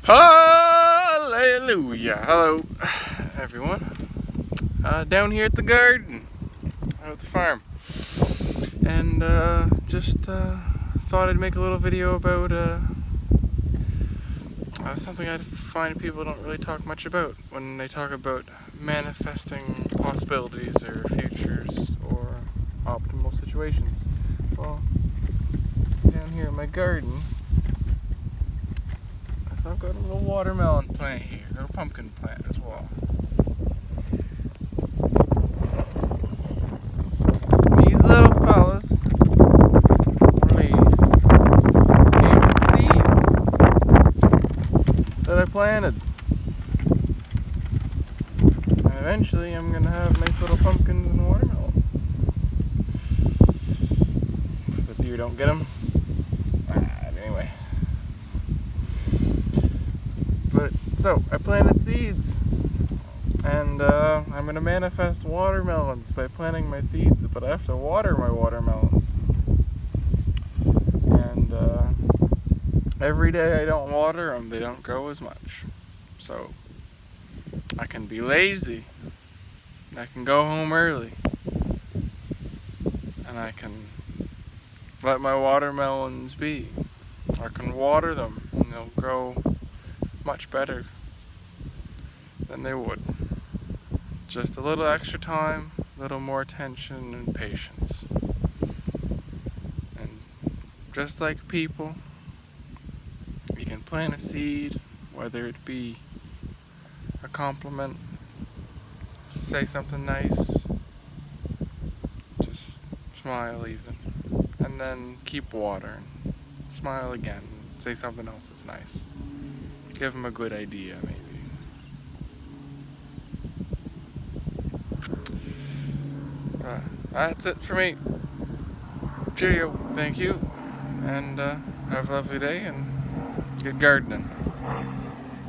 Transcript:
Hallelujah. Hello, everyone. Down here at the garden, out at the farm. And just thought I'd make a little video about something I find people don't really talk much about when they talk about manifesting possibilities or futures or optimal situations. Well, down here in my garden, so I've got a little watermelon plant here, a little pumpkin plant as well. These little fellas, please, came from seeds that I planted. And eventually I'm going to have nice little pumpkins and watermelons. But you don't get them. Anyway. So, I planted seeds, and I'm going to manifest watermelons by planting my seeds, but I have to water my watermelons. And every day I don't water them, they don't grow as much. So, I can be lazy, I can go home early, and I can let my watermelons be. I can water them, and they'll grow much better than they would. Just a little extra time, a little more attention and patience. And just like people, you can plant a seed, whether it be a compliment, say something nice, just smile even, and then keep watering, smile again, say something else that's nice. Give them a good idea, maybe. That's it for me. Cheerio, thank you, and have a lovely day and good gardening.